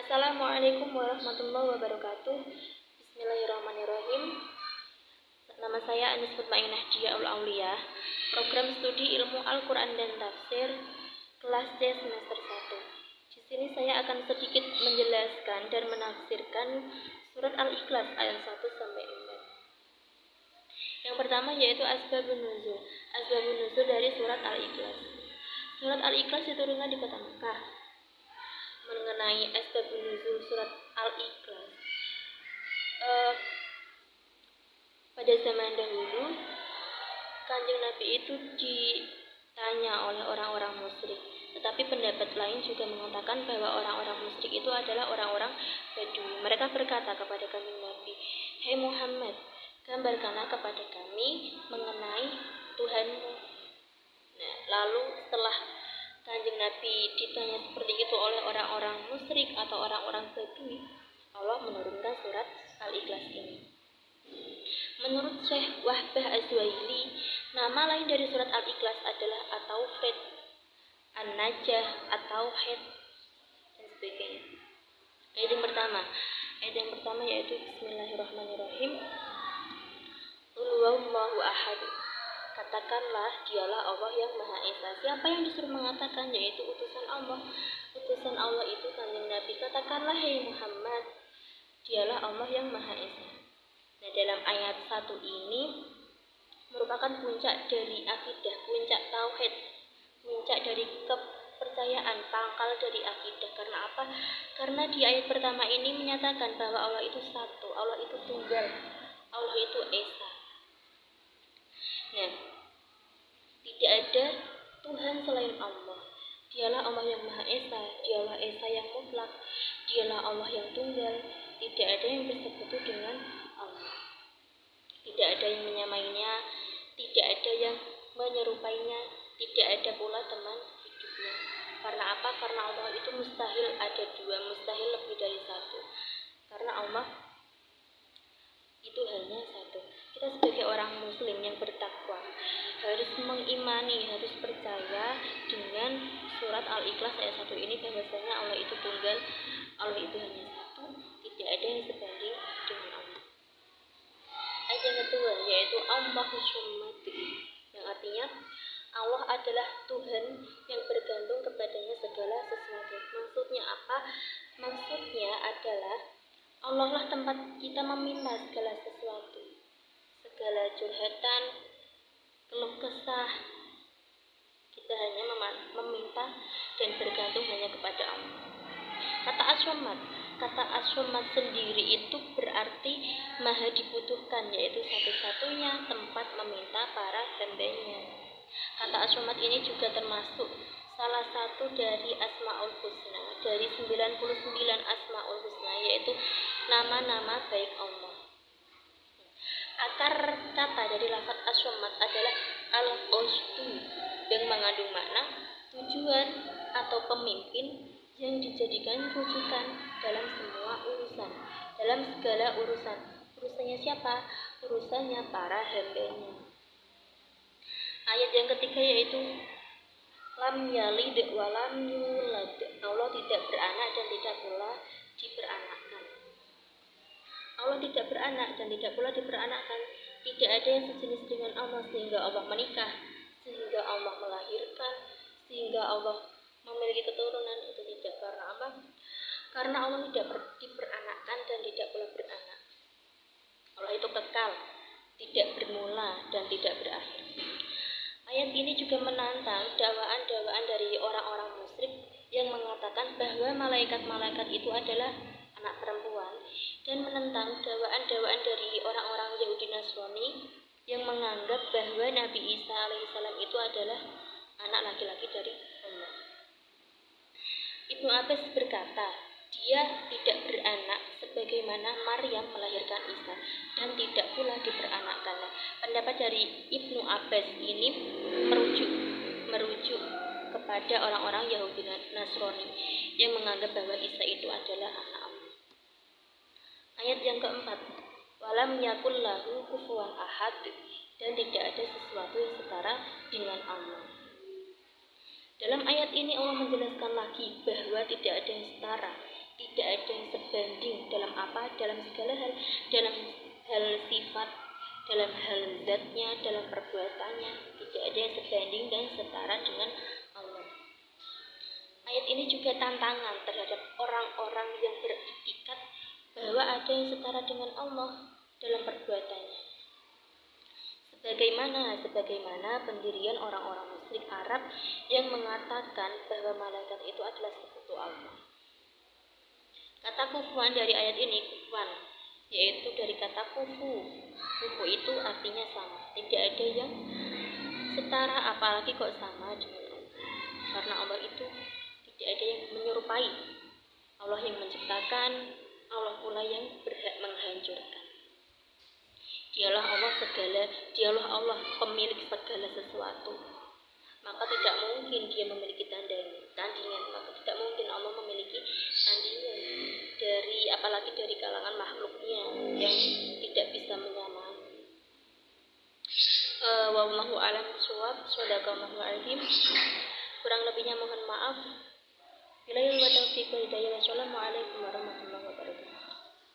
Assalamualaikum warahmatullahi wabarakatuh. Bismillahirrahmanirrahim. Nama saya Anis Mutmainah Dia Aulia. Program studi ilmu Al-Quran dan Tafsir kelas C semester 1. Di sini saya akan sedikit menjelaskan dan menafsirkan surat Al-Ikhlas ayat 1 sampai 4. Yang pertama yaitu Asbabun Nuzul. Asbabun Nuzul dari surat Al-Ikhlas. Surat Al-Ikhlas diturunkan di kota Mekah. Mengenai asbabun nuzul surat Al-Ikhlas, pada zaman dahulu Kanjeng Nabi itu ditanya oleh orang-orang musyrik, tetapi pendapat lain juga mengatakan bahwa orang-orang musyrik itu adalah orang-orang Badui. Mereka berkata kepada Kanjeng Nabi, "Hai Muhammad, gambarkanlah kepada kami mengenai Tuhanmu." Nah, lalu setelah Kanjeng Nabi ditanya seperti itu oleh orang-orang musyrik atau orang-orang Badui, Allah menurunkan surat Al-Ikhlas ini. Menurut Syekh Wahbah Az-Zuhaili, nama lain dari surat Al-Ikhlas adalah At-Tauhid, An-Najah, At-Tauhid, dan sebagainya. Ayat yang pertama yaitu Bismillahirrahmanirrahim. Qul huwallahu ahad. Katakanlah, dialah Allah yang Maha Esa. Siapa yang disuruh mengatakan? Yaitu utusan Allah. Utusan Allah itu Kanjeng Nabi. Katakanlah, hai Muhammad, dialah Allah yang Maha Esa. Nah, dalam ayat 1 ini merupakan puncak dari akidah, puncak tauhid, puncak dari kepercayaan, pangkal dari akidah. Karena apa? Karena di ayat pertama ini menyatakan bahwa Allah itu satu, Allah itu tunggal, Allah itu Esa. Nah, tidak ada Tuhan selain Allah. Dialah Allah yang Maha Esa, dialah Esa yang mutlak, dialah Allah yang tunggal. Tidak ada yang bersekutu dengan Allah. Tidak ada yang menyamainya, tidak ada yang menyerupainya, tidak ada pula teman hidupnya. Karena apa? Karena Allah itu mustahil ada dua, mustahil lebih dari satu. Karena Allah itu hanya satu. Kita sebagai orang muslim yang bertakwa harus mengimani, harus percaya dengan surat Al-Ikhlas ayat 1 ini, bahwasanya Allah itu tunggal, Allah itu hanya satu, tidak ada yang sebanding dengan Allah. Ayat yang kedua yaitu Allahus Samad, yang artinya Allah adalah Tuhan yang bergantung kepadanya segala sesuatu. Maksudnya apa? Maksudnya adalah Allah lah tempat kita meminta segala sesuatu, segala curhatan, keluh kesah. Kita hanya meminta dan bergantung hanya kepada Allah. Kata as-samad sendiri itu berarti maha dibutuhkan, yaitu satu-satunya tempat meminta para hambanya. Kata as-samad ini juga termasuk salah satu dari Asmaul Husna, dari 99 Asmaul Husna, yaitu nama-nama baik Allah. Akar kata dari lafaz as-samad adalah al-qasdu, yang mengandung makna tujuan atau pemimpin yang dijadikan rujukan dalam semua urusan, dalam segala urusan. Urusannya siapa? Urusannya para hambanya. Ayat yang ketiga yaitu lam yalid wa lam yulad. Allah tidak beranak dan tidak pula diperanakkan. Allah tidak beranak dan tidak pula diperanakkan. Tidak ada yang sejenis dengan Allah sehingga Allah menikah, sehingga Allah melahirkan, sehingga Allah memiliki keturunan. Itu tidak. Karena apa? Karena Allah tidak diperanakkan dan tidak pula beranak. Allah itu kekal, tidak bermula dan tidak berakhir. Ayat ini juga menantang dakwaan-dakwaan dari orang-orang musyrik yang mengatakan bahwa malaikat-malaikat itu adalah anak perempuan, dan menentang dakwaan-dakwaan dari orang-orang Yahudi Nasrani yang menganggap bahwa Nabi Isa alaihissalam itu adalah anak laki-laki dari Allah. Ibnu Abbas berkata, dia tidak beranak sebagaimana Maryam melahirkan Isa dan tidak pula diperanakkan. Pendapat dari Ibnu Abbas ini merujuk kepada orang-orang Yahudi Nasrani yang menganggap bahwa Isa itu adalah anak Allah. Ayat yang keempat, walam yakul lahu kufuwan ahad, dan tidak ada sesuatu yang setara dengan Allah. Dalam ayat ini Allah menjelaskan lagi bahwa tidak ada yang setara, Tidak ada yang sebanding dalam apa? Dalam segala hal, dalam hal sifat, dalam hal zatnya, dalam perbuatannya. Tidak ada yang sebanding dan setara dengan Allah. Ayat ini juga tantangan terhadap orang-orang yang beriktikat bahwa ada yang setara dengan Allah dalam perbuatannya. Sebagaimana pendirian orang-orang musyrik Arab yang mengatakan bahwa malaikat itu adalah sekutu Allah. Kata kufuan dari ayat ini, kufuan, yaitu dari kata kufu. Kufu itu artinya sama. Tidak ada yang setara, apalagi kok sama dengan Allah. Karena Allah itu tidak ada yang menyerupai. Allah yang menciptakan, Allah pula yang berhak menghancurkan. Dialah Allah pemilik segala sesuatu. Maka tidak mungkin dia memiliki tandingan. Maka tidak mungkin Allah memiliki tandingan apalagi dari kalangan makhluknya yang tidak bisa menyamai. Wallahu a'lam bishawab. Shadaqallahu azim. Kurang lebihnya mohon maaf. Wassalamualaikum warahmatullahi wabarakatuh.